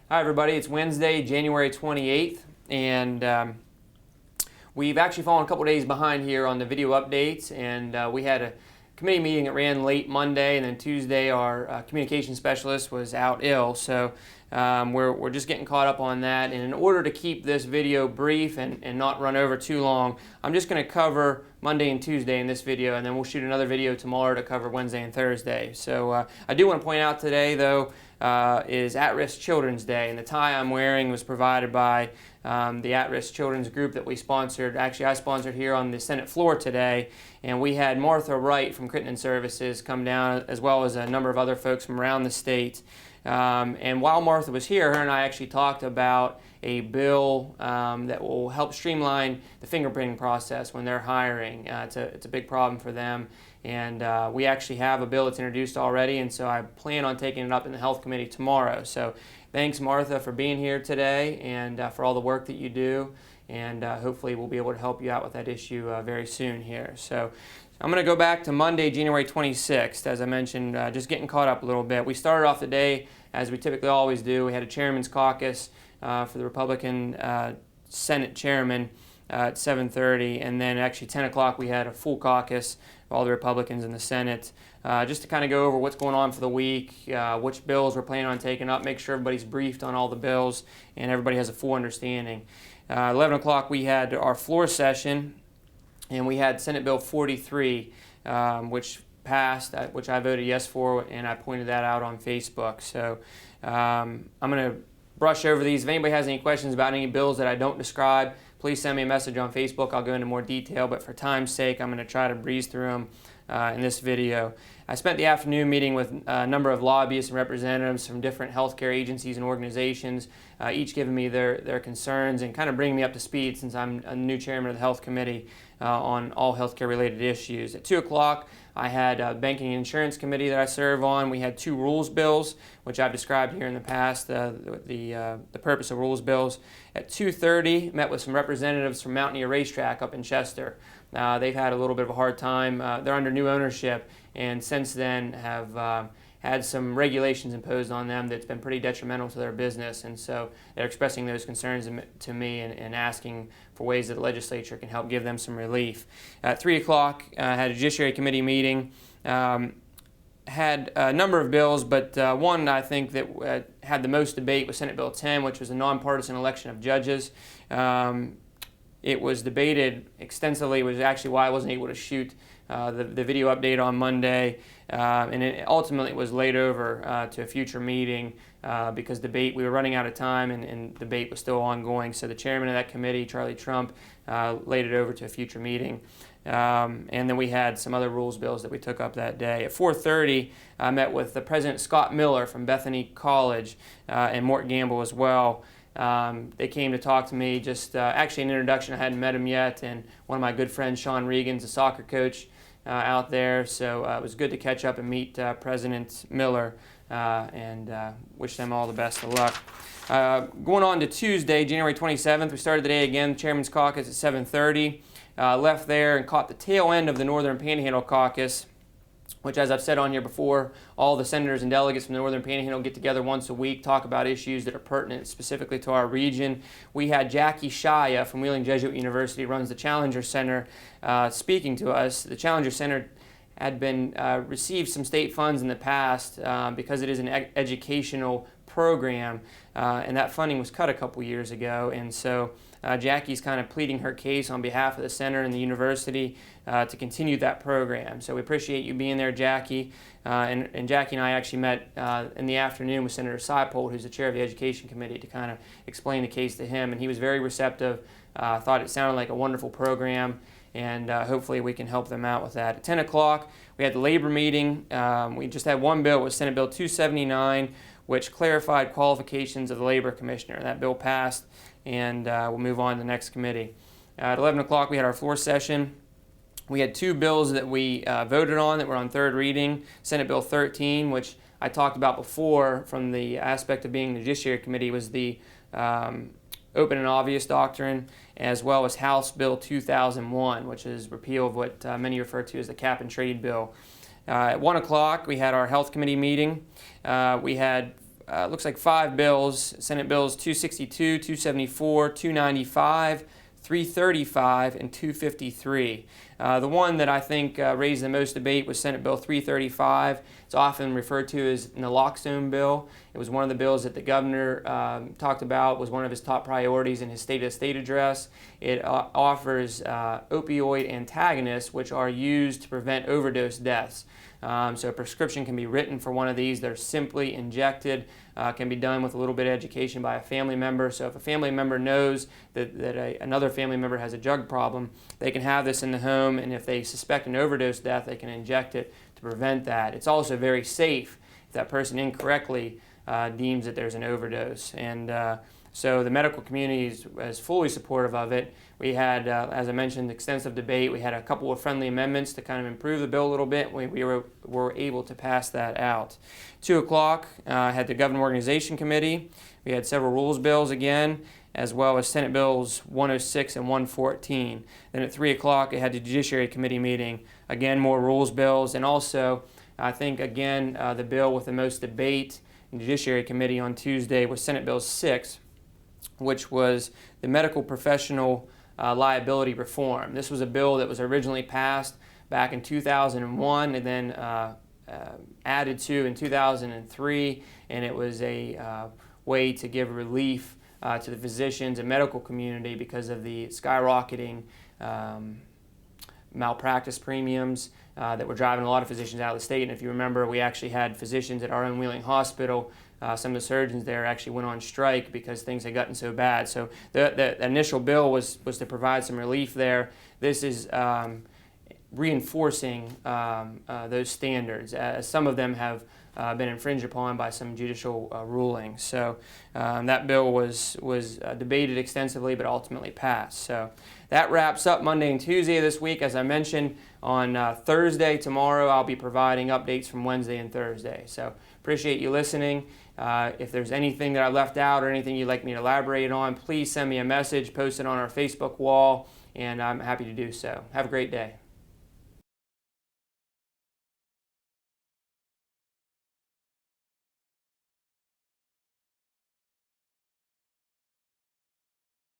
Hi everybody, it's Wednesday, January 28th, and we've actually fallen a couple days behind here on the video updates, and we had a committee meeting that ran late Monday, and then Tuesday our communication specialist was out ill, so we're just getting caught up on that. And in order to keep this video brief and not run over too long, I'm just going to cover Monday and Tuesday in this video, and then we'll shoot another video tomorrow to cover Wednesday and Thursday. So I do want to point out today, though, is At-Risk Children's Day, and the tie I'm wearing was provided by the At-Risk Children's group that we sponsored. Actually, I sponsored here on the Senate floor today, and we had Martha Wright from Crittenden Services come down, as well as a number of other folks from around the state. And while Martha was here, her and I actually talked about a bill that will help streamline the fingerprinting process when they're hiring. It's a big problem for them, and we actually have a bill that's introduced already, and so I plan on taking it up in the Health Committee tomorrow. So thanks, Martha, for being here today and for all the work that you do, and hopefully we'll be able to help you out with that issue very soon here. So I'm going to go back to Monday, January 26th. As I mentioned, just getting caught up a little bit. We started off the day, as we typically always do. We had a chairman's caucus for the Republican Senate chairman at 7:30, and then actually 10 o'clock we had a full caucus of all the Republicans in the Senate, just to kind of go over what's going on for the week, which bills we're planning on taking up, make sure everybody's briefed on all the bills, and everybody has a full understanding. 11 o'clock we had our floor session, and we had Senate Bill 43, which passed, which I voted yes for, and I pointed that out on Facebook. So I'm going to brush over these. If anybody has any questions about any bills that I don't describe, please send me a message on Facebook. I'll go into more detail, but for time's sake, I'm going to try to breeze through them in this video. I spent the afternoon meeting with a number of lobbyists and representatives from different healthcare agencies and organizations, each giving me their concerns and kind of bringing me up to speed, since I'm a new chairman of the Health Committee, on all healthcare related issues. At 2 o'clock, I had a Banking and Insurance Committee that I serve on. We had 2 rules bills, which I've described here in the past, the purpose of rules bills. At 2:30, met with some representatives from Mountaineer Racetrack up in Chester. They've had a little bit of a hard time. They're under new ownership, and since then have had some regulations imposed on them that's been pretty detrimental to their business, and so they're expressing those concerns to me and asking for ways that the legislature can help give them some relief. At 3 o'clock, I had a Judiciary Committee meeting. Had a number of bills, but one I think that had the most debate was Senate Bill 10, which was a nonpartisan election of judges. It was debated extensively, which is actually why I wasn't able to shoot the video update on Monday, and it ultimately was laid over to a future meeting because we were running out of time, and debate was still ongoing. So the chairman of that committee, Charlie Trump, laid it over to a future meeting. And then we had some other rules bills that we took up that day. At 4:30, I met with the President Scott Miller from Bethany College and Mort Gamble as well. They came to talk to me, just actually an introduction. I hadn't met him yet, and one of my good friends, Sean Regan's a soccer coach out there, so it was good to catch up and meet President Miller, and wish them all the best of luck. Going on to Tuesday, January 27th, we started the day again, Chairman's Caucus at 7:30. Left there and caught the tail end of the Northern Panhandle Caucus, which, as I've said on here before, all the senators and delegates from the Northern Panhandle get together once a week, talk about issues that are pertinent specifically to our region. We had Jackie Shia from Wheeling Jesuit University, runs the Challenger Center, speaking to us. The Challenger Center had been received some state funds in the past because it is an educational program, and that funding was cut a couple years ago, and so Jackie's kind of pleading her case on behalf of the center and the university to continue that program. So we appreciate you being there, Jackie. And Jackie and I actually met in the afternoon with Senator Seipold, who's the chair of the Education Committee, to kind of explain the case to him. And he was very receptive, thought it sounded like a wonderful program, and hopefully we can help them out with that. At 10 o'clock, we had the labor meeting. We just had one bill. It was Senate Bill 279, which clarified qualifications of the labor commissioner. That bill passed, and we'll move on to the next committee. At 11 o'clock, we had our floor session. We had 2 bills that we voted on that were on third reading. Senate Bill 13, which I talked about before from the aspect of being the Judiciary Committee, was the open and obvious doctrine, as well as House Bill 2001, which is repeal of what many refer to as the cap and trade bill. At 1 o'clock, we had our Health Committee meeting. We had looks like 5 bills, Senate Bills 262, 274, 295, 335, and 253. The one that I think raised the most debate was Senate Bill 335. It's often referred to as the naloxone bill. It was one of the bills that the governor talked about, was one of his top priorities in his State of the State address. It offers opioid antagonists, which are used to prevent overdose deaths. So a prescription can be written for one of these. They're simply injected, can be done with a little bit of education by a family member. So if a family member knows that another family member has a drug problem, they can have this in the home, and if they suspect an overdose death, they can inject it to prevent that. It's also very safe if that person incorrectly deems that there's an overdose. And so the medical community is fully supportive of it. We had, as I mentioned, extensive debate. We had a couple of friendly amendments to kind of improve the bill a little bit. We were able to pass that out. 2 o'clock, had the Government Organization Committee. We had several rules bills again, as well as Senate Bills 106 and 114. Then at 3 o'clock, it had the Judiciary Committee meeting. Again, more rules bills. And also, I think, again, the bill with the most debate in the Judiciary Committee on Tuesday was Senate Bill 6, which was the medical professional liability reform. This was a bill that was originally passed back in 2001 and then added to in 2003, and it was a way to give relief to the physicians and medical community because of the skyrocketing malpractice premiums that were driving a lot of physicians out of the state. And if you remember, we actually had physicians at our own Wheeling Hospital. Some of the surgeons there actually went on strike because things had gotten so bad. So the initial bill was to provide some relief there. This is reinforcing those standards, as some of them have been infringed upon by some judicial rulings. So that bill was debated extensively, but ultimately passed. So that wraps up Monday and Tuesday of this week. As I mentioned, on Thursday, tomorrow, I'll be providing updates from Wednesday and Thursday. So appreciate you listening. If there's anything that I left out or anything you'd like me to elaborate on, please send me a message, post it on our Facebook wall, and I'm happy to do so. Have a great day.